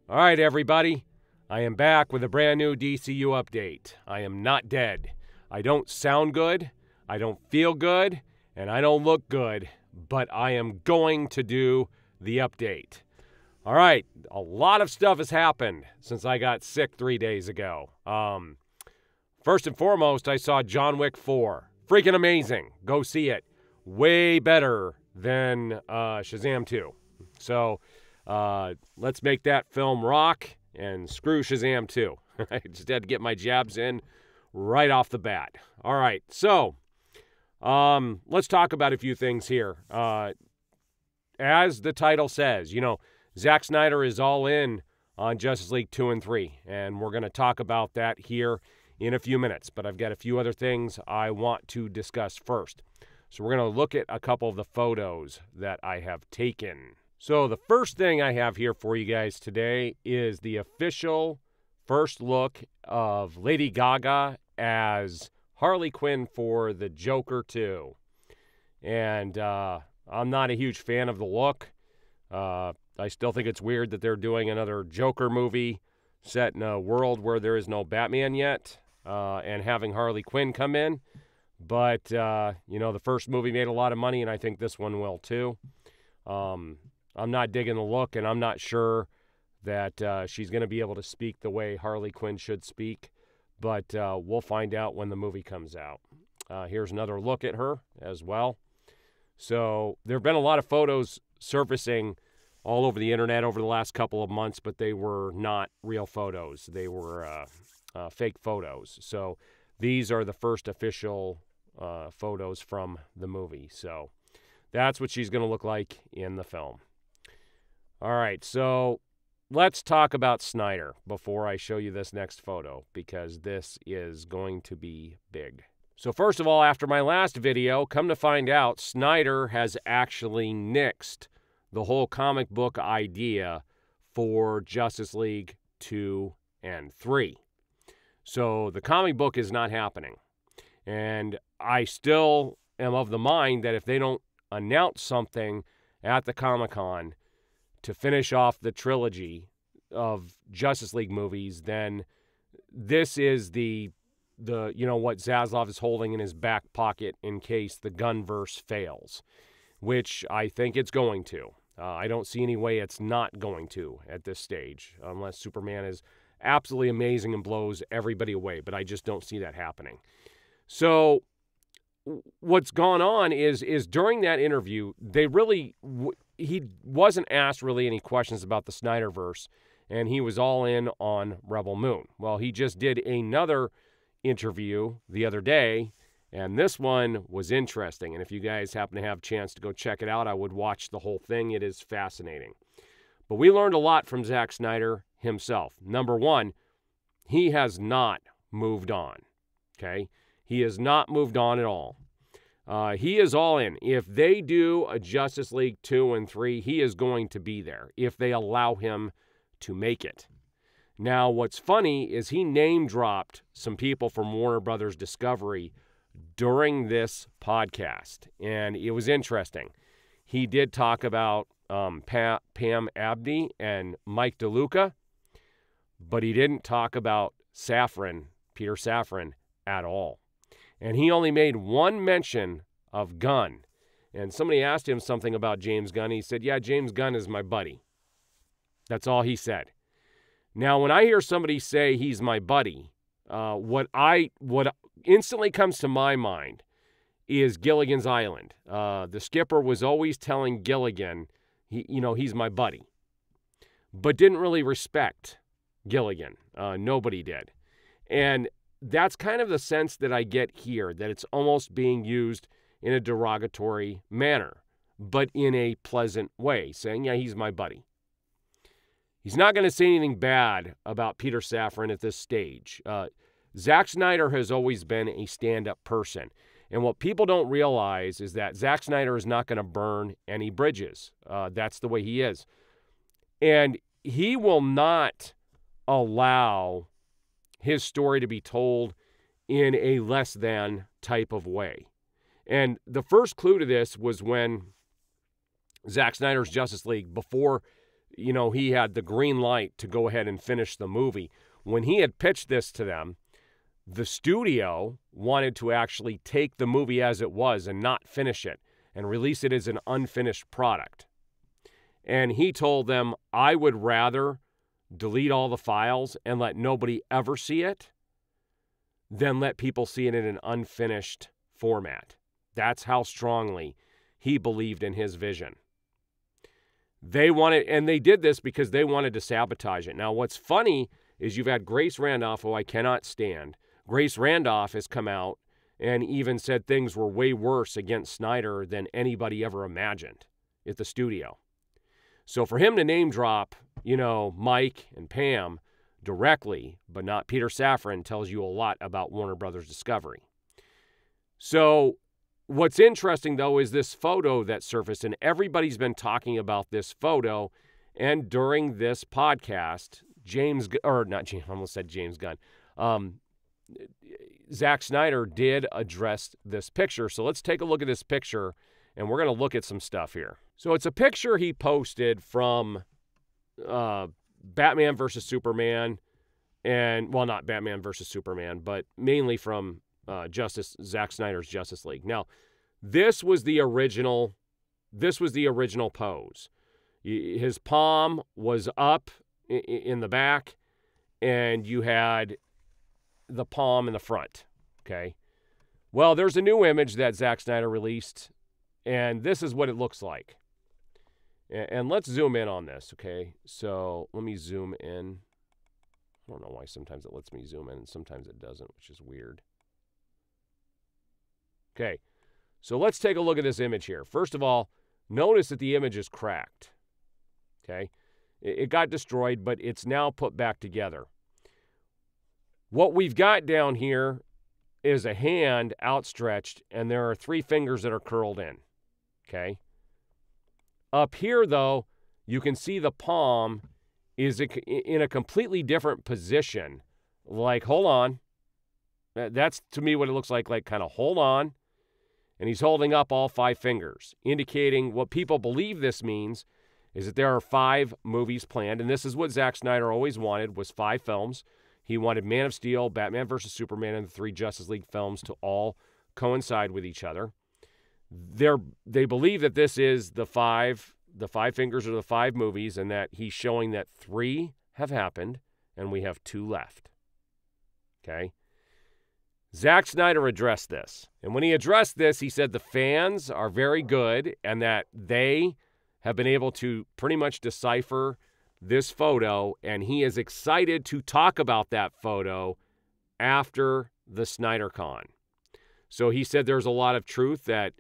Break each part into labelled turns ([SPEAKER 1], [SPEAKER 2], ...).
[SPEAKER 1] All right, everybody. I am back with a brand new DCU update. I am not dead. I don't sound good, I don't feel good, and I don't look good, but I am going to do the update. All right, a lot of stuff has happened since I got sick 3 days ago. First and foremost, I saw John Wick 4. Freaking amazing. Go see it. Way better than Shazam 2. So let's make that film rock and screw Shazam 2. I just had to get my jabs in right off the bat. All right, so let's talk about a few things here. As the title says, Zack Snyder is all in on Justice League 2 and 3, and we're going to talk about that here in a few minutes. But I've got a few other things I want to discuss first. So we're going to look at a couple of the photos that I have taken. So the first thing I have here for you guys today is the official first look of Lady Gaga as Harley Quinn for the Joker 2. And I'm not a huge fan of the look. I still think it's weird that they're doing another Joker movie set in a world where there is no Batman yet, and having Harley Quinn come in. But, the first movie made a lot of money, and I think this one will too. I'm not digging the look, and I'm not sure that she's going to be able to speak the way Harley Quinn should speak. But we'll find out when the movie comes out. Here's another look at her as well. So there have been a lot of photos surfacing all over the internet over the last couple of months, but they were not real photos. They were fake photos. So these are the first official photos from the movie. So that's what she's going to look like in the film. All right, so let's talk about Snyder before I show you this next photo, because this is going to be big. So first of all, after my last video, come to find out, Snyder has actually nixed the whole comic book idea for Justice League 2 and 3. So the comic book is not happening. And I still am of the mind that if they don't announce something at the Comic-Con to finish off the trilogy of Justice League movies, then this is the what Zaslav is holding in his back pocket in case the Gunverse fails, which I think it's going to. I don't see any way it's not going to at this stage, unless Superman is absolutely amazing and blows everybody away, but I just don't see that happening. So what's gone on is during that interview, he wasn't asked really any questions about the Snyderverse, and he was all in on Rebel Moon. Well, he just did another interview the other day, and this one was interesting. And if you guys happen to have a chance to go check it out, I would watch the whole thing. It is fascinating. But we learned a lot from Zack Snyder himself. Number one, he has not moved on. Okay? He has not moved on at all. He is all in. If they do a Justice League 2 and 3, he is going to be there if they allow him to make it. Now, what's funny is he name-dropped some people from Warner Brothers Discovery during this podcast, and it was interesting. He did talk about Pam Abdi and Mike DeLuca, but he didn't talk about Peter Safran, at all. And he only made one mention of Gunn. And somebody asked him something about James Gunn. He said, yeah, James Gunn is my buddy. That's all he said. Now, when I hear somebody say he's my buddy, what instantly comes to my mind is Gilligan's Island. The skipper was always telling Gilligan, he's my buddy, but didn't really respect Gilligan. Nobody did. And that's kind of the sense that I get here, that it's almost being used in a derogatory manner, but in a pleasant way, saying, yeah, he's my buddy. He's not going to say anything bad about Peter Safran at this stage. Zack Snyder has always been a stand-up person. And what people don't realize is that Zack Snyder is not going to burn any bridges. That's the way he is. And he will not allow his story to be told in a less than type of way. And the first clue to this was when Zack Snyder's Justice League, before he had the green light to go ahead and finish the movie. When he had pitched this to them, the studio wanted to actually take the movie as it was and not finish it and release it as an unfinished product. And he told them, I would rather delete all the files and let nobody ever see it than let people see it in an unfinished format. That's how strongly he believed in his vision. They wanted, and they did this because they wanted to sabotage it. Now, what's funny is you've had Grace Randolph, who I cannot stand. Grace Randolph has come out and even said things were way worse against Snyder than anybody ever imagined at the studio. So for him to name drop, Mike and Pam directly, but not Peter Safran, tells you a lot about Warner Brothers Discovery. So what's interesting, though, is this photo that surfaced, and everybody's been talking about this photo. And during this podcast, Zack Snyder did address this picture. So let's take a look at this picture, and we're going to look at some stuff here. So it's a picture he posted from Batman versus Superman, and, well, not Batman versus Superman, but mainly from Zack Snyder's Justice League. Now, this was the original pose. His palm was up in the back, and you had the palm in the front, okay? Well, there's a new image that Zack Snyder released, and this is what it looks like. And let's zoom in on this, okay? So let me zoom in. I don't know why sometimes it lets me zoom in and sometimes it doesn't, which is weird. Okay, so let's take a look at this image here. First of all, notice that the image is cracked, okay? It got destroyed, but it's now put back together. What we've got down here is a hand outstretched, and there are 3 fingers that are curled in, okay? Up here, though, you can see the palm is in a completely different position. Like, hold on. That's, to me, what it looks like kind of hold on. And he's holding up all 5 fingers, indicating what people believe this means is that there are 5 movies planned. And this is what Zack Snyder always wanted, was 5 films. He wanted Man of Steel, Batman vs. Superman, and the 3 Justice League films to all coincide with each other. They believe that this is the 5 fingers are the 5 movies, and that he's showing that 3 have happened and we have 2 left. Okay? Zack Snyder addressed this. And when he addressed this, he said the fans are very good and that they have been able to pretty much decipher this photo, and he is excited to talk about that photo after the SnyderCon. So he said there's a lot of truth that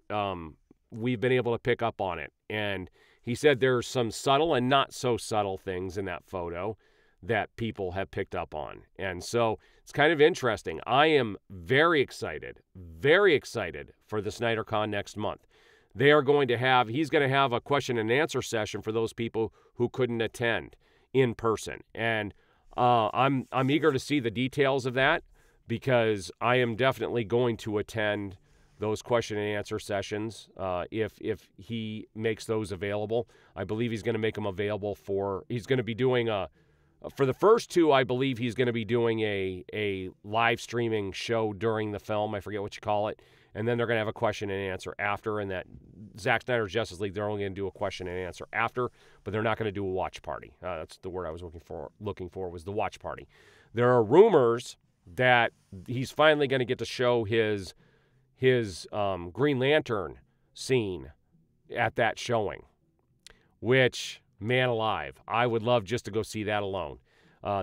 [SPEAKER 1] we've been able to pick up on it. And he said there's some subtle and not so subtle things in that photo that people have picked up on. And so it's kind of interesting. I am very excited for the SnyderCon next month. He's going to have a question and answer session for those people who couldn't attend in person. And I'm eager to see the details of that, because I am definitely going to attend those question and answer sessions if he makes those available. I believe he's going to make them available he's going to be doing for the first 2, I believe he's going to be doing a live streaming show during the film. I forget what you call it. And then they're going to have a question and answer after. And that Zack Snyder's Justice League, they're only going to do a question and answer after, but they're not going to do a watch party. That's the word I was looking for was the watch party. There are rumors that he's finally going to get to show his Green Lantern scene at that showing, which, man alive, I would love just to go see that alone.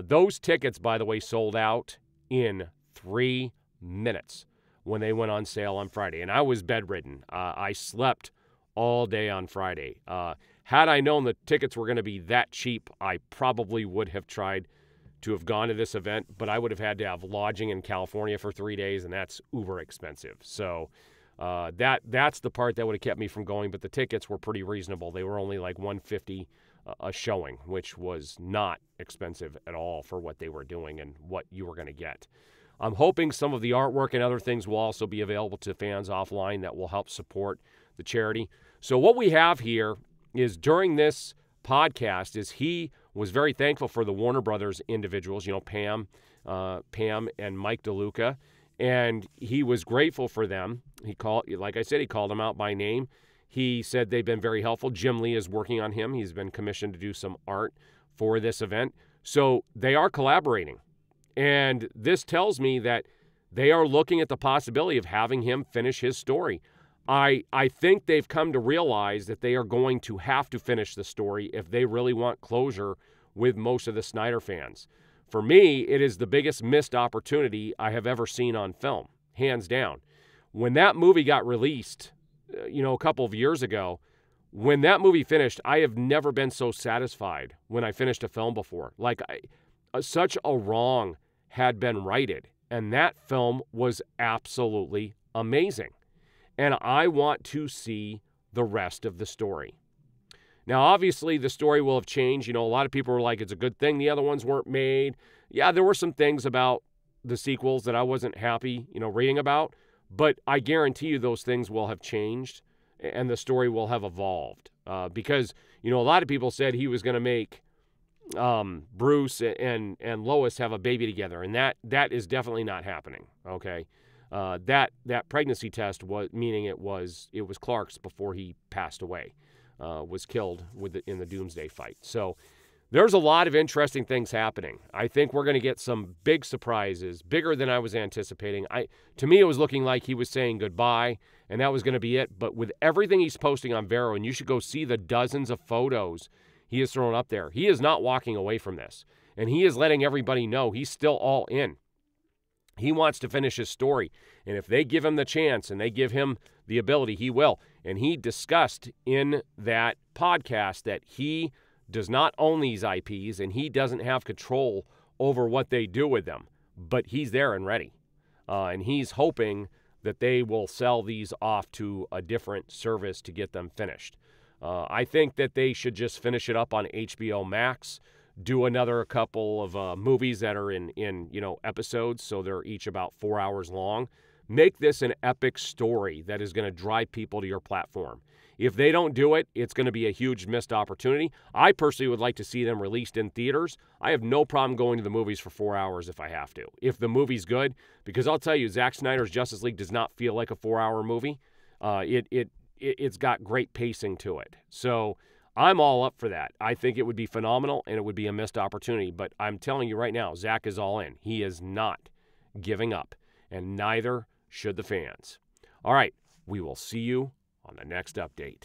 [SPEAKER 1] Those tickets, by the way, sold out in 3 minutes when they went on sale on Friday. And I was bedridden. I slept all day on Friday. Had I known the tickets were going to be that cheap, I probably would have tried to have gone to this event, but I would have had to have lodging in California for 3 days, and that's uber expensive. So that's the part that would have kept me from going, but the tickets were pretty reasonable. They were only like $150 a showing, which was not expensive at all for what they were doing and what you were going to get. I'm hoping some of the artwork and other things will also be available to fans offline that will help support the charity. So what we have here is during this podcast is he was very thankful for the Warner Brothers individuals, Pam and Mike DeLuca, and he was grateful for them. He called them out by name. He said they've been very helpful. Jim Lee is working on him. He's been commissioned to do some art for this event. So they are collaborating. And this tells me that they are looking at the possibility of having him finish his story. I think they've come to realize that they are going to have to finish the story if they really want closure with most of the Snyder fans. For me, it is the biggest missed opportunity I have ever seen on film, hands down. When that movie got released, a couple of years ago, when that movie finished, I have never been so satisfied when I finished a film before. Such a wrong had been righted, and that film was absolutely amazing. And I want to see the rest of the story. Now, obviously, the story will have changed. A lot of people were like, it's a good thing the other ones weren't made. Yeah, there were some things about the sequels that I wasn't happy, reading about. But I guarantee you those things will have changed and the story will have evolved. Because, a lot of people said he was going to make Bruce and Lois have a baby together. And that is definitely not happening, okay? That pregnancy test it was Clark's before he passed away, was killed in the Doomsday fight. So there's a lot of interesting things happening. I think we're going to get some big surprises, bigger than I was anticipating. To me, it was looking like he was saying goodbye, and that was going to be it. But with everything he's posting on Vero, and you should go see the dozens of photos he has thrown up there, he is not walking away from this. And he is letting everybody know he's still all in. He wants to finish his story. And if they give him the chance and they give him the ability, he will. And he discussed in that podcast that he does not own these IPs and he doesn't have control over what they do with them. But he's there and ready. And he's hoping that they will sell these off to a different service to get them finished. I think that they should just finish it up on HBO Max, do another couple of movies that are in episodes, so they're each about 4 hours long. Make this an epic story that is going to drive people to your platform. If they don't do it, it's going to be a huge missed opportunity. I personally would like to see them released in theaters. I have no problem going to the movies for 4 hours if I have to, if the movie's good, because I'll tell you, Zack Snyder's Justice League does not feel like a 4-hour movie. It's got great pacing to it. So I'm all up for that. I think it would be phenomenal, and it would be a missed opportunity. But I'm telling you right now, Zack is all in. He is not giving up, and neither should the fans. All right, we will see you on the next update.